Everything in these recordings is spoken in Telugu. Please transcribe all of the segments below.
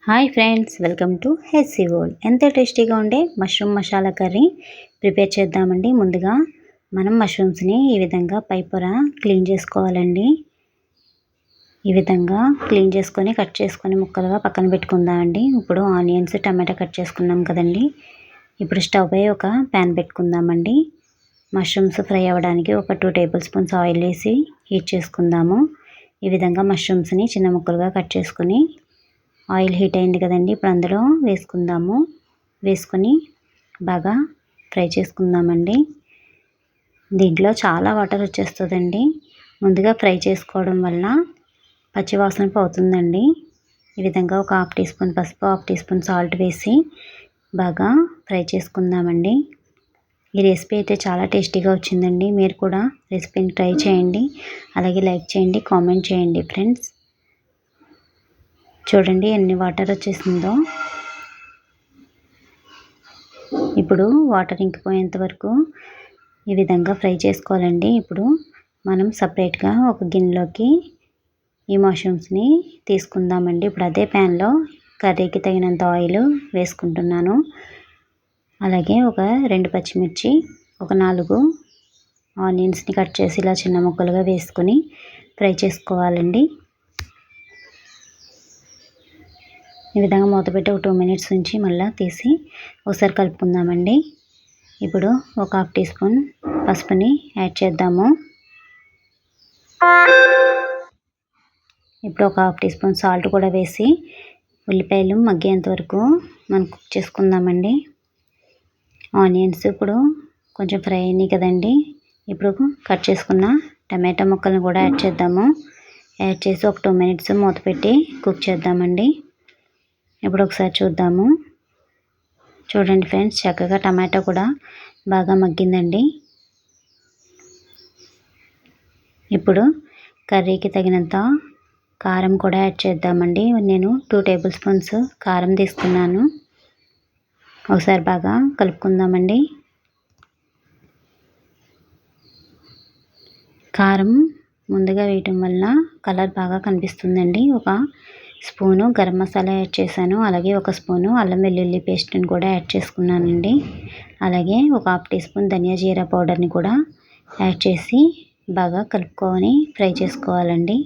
Hi friends, welcome to Hessey world. ఎంత టేస్టీగా ఉండే మష్రూమ్ మసాలా కర్రీ ప్రిపేర్ చేద్దామండి. ముందుగా మనం మష్రూమ్స్ని ఈ విధంగా పైపొర క్లీన్ చేసుకోవాలండి. ఈ విధంగా క్లీన్ చేసుకొని కట్ చేసుకొని ముక్కలుగా పక్కన పెట్టుకుందామండి. ఇప్పుడు ఆనియన్స్, టమాటా కట్ చేసుకున్నాం కదండి. ఇప్పుడు స్టవ్ పై ఒక ప్యాన్ పెట్టుకుందామండి. మష్రూమ్స్ ఫ్రై అవ్వడానికి ఒక 2 టేబుల్ స్పూన్స్ ఆయిల్ వేసి హీట్ చేసుకుందాము. ఈ విధంగా మష్రూమ్స్ని చిన్న ముక్కలుగా కట్ చేసుకొని ఆయిల్ హీట్ అయింది కదండి. ఇప్పుడు అందులో వేసుకొని బాగా ఫ్రై చేసుకుందామండి. దీంట్లో చాలా వాటర్ వచ్చేస్తుందండి. ముందుగా ఫ్రై చేసుకోవడం వల్ల పచ్చివాసన పోతుందండి. ఈ విధంగా ఒక 1/2 టీ స్పూన్ పసుపు, 1/2 టీ స్పూన్ సాల్ట్ వేసి బాగా ఫ్రై చేసుకుందామండి. ఈ రెసిపీ అయితే చాలా టేస్టీగా వచ్చిందండి. మీరు కూడా రెసిపీని ట్రై చేయండి. అలాగే లైక్ చేయండి, కామెంట్ చేయండి ఫ్రెండ్స్. చూడండి ఎన్ని వాటర్ వచ్చేసిందో. ఇప్పుడు వాటర్ ఇంకిపోయేంత వరకు ఈ విధంగా ఫ్రై చేసుకోవాలండి. ఇప్పుడు మనం సపరేట్గా ఒక గిన్నెలోకి ఈ మష్రూమ్స్ని తీసుకుందామండి. ఇప్పుడు అదే ప్యాన్లో కర్రీకి తగినంత ఆయిల్ వేసుకుంటున్నాను. అలాగే ఒక 2 పచ్చిమిర్చి, ఒక 4 ఆనియన్స్ని కట్ చేసి ఇలా చిన్న ముక్కలుగా వేసుకొని ఫ్రై చేసుకోవాలండి. ఈ విధంగా మూత పెట్టి ఒక 2 మినిట్స్ ఉంచి మళ్ళీ తీసి ఒకసారి కలుపుకుందామండి. ఇప్పుడు ఒక 1/2 టీ స్పూన్ పసుపుని యాడ్ చేద్దాము. ఇప్పుడు ఒక 1/2 టీ స్పూన్ సాల్ట్ కూడా వేసి ఉల్లిపాయలు మగ్గేంత వరకు మనం కుక్ చేసుకుందామండి. ఆనియన్స్ ఇప్పుడు కొంచెం ఫ్రై అయినాయి కదండి. ఇప్పుడు కట్ చేసుకున్న టమాటా ముక్కలను కూడా యాడ్ చేద్దాము. యాడ్ చేసి ఒక 2 మినిట్స్ మూత పెట్టి కుక్ చేద్దామండి. ఇప్పుడు ఒకసారి చూద్దాము. చూడండి ఫ్రెండ్స్, చక్కగా టమాటా కూడా బాగా మగ్గిందండి. ఇప్పుడు కర్రీకి తగినంత కారం కూడా యాడ్ చేద్దామండి. నేను 2 టేబుల్ స్పూన్స్ కారం తీసుకున్నాను. ఒకసారి బాగా కలుపుకుందామండి. కారం ముందుగా వేయటం వల్ల కలర్ బాగా కనిపిస్తుందండి. ఒక స్పూను గరం మసాలా యాడ్ చేశాను. అలాగే ఒక స్పూను అల్లం వెల్లుల్లి పేస్ట్ని కూడా యాడ్ చేసుకున్నానండి. అలాగే ఒక 1/2 టీ స్పూన్ ధనియా జీరా పౌడర్ని కూడా యాడ్ చేసి బాగా కలుపుకొని ఫ్రై చేసుకోవాలండి.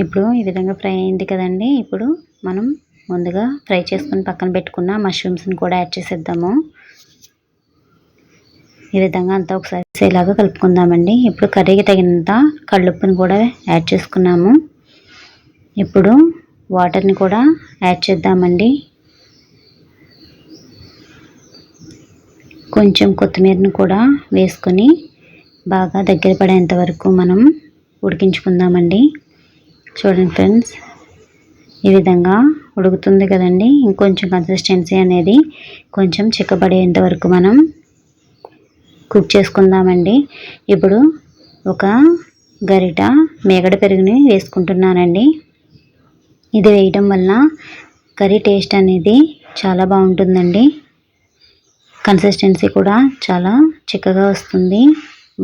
ఇప్పుడు ఈ విధంగా ఫ్రై అయింది కదండి. ఇప్పుడు మనం ముందుగా ఫ్రై చేసుకుని పక్కన పెట్టుకున్న మష్రూమ్స్ని కూడా యాడ్ చేసేద్దాము. ఈ విధంగా అంతా ఒకసారి ఇలాగా కలుపుకుందామండి. ఇప్పుడు కర్రీకి తగినంత కళ్ళుప్పుని కూడా యాడ్ చేసుకున్నాము. ఇప్పుడు వాటర్ని కూడా యాడ్ చేద్దామండి. కొంచెం కొత్తిమీరని కూడా వేసుకొని బాగా దగ్గర పడేంత వరకు మనం ఉడికించుకుందామండి. చూడండి ఫ్రెండ్స్, ఈ విధంగా ఉడుకుతుంది కదండి. ఇంకొంచెం కన్సిస్టెన్సీ అనేది కొంచెం చిక్కబడేంత వరకు మనం కుక్ చేసుకుందామండి. ఇప్పుడు ఒక గరిట మేగడ పెరుగుని వేసుకుంటున్నానండి. ఇది వేయడం వల్ల కర్రీ టేస్ట్ అనేది చాలా బాగుంటుందండి. కన్సిస్టెన్సీ కూడా చాలా చిక్కగా వస్తుంది,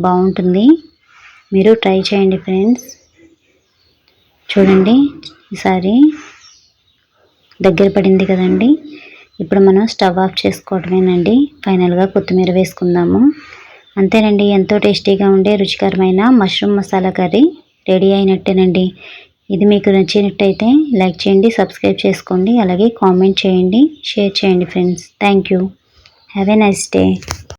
బాగుంటుంది. మీరు ట్రై చేయండి ఫ్రెండ్స్. చూడండి, ఈసారి దగ్గర పడింది కదండి. ఇప్పుడు మనం స్టవ్ ఆఫ్ చేసుకోవడమేనండి. ఫైనల్గా కొత్తిమీర వేసుకుందాము. అంతేనండి, ఎంతో టేస్టీగా ఉండే రుచికరమైన మష్రూమ్ మసాలా కర్రీ రెడీ అయినట్టేనండి. ఇది మీకు నచ్చినట్టయితే లైక్ చేయండి, సబ్స్క్రైబ్ చేసుకోండి, అలాగే కామెంట్ చేయండి, షేర్ చేయండి friends. Thank you. Have a nice day.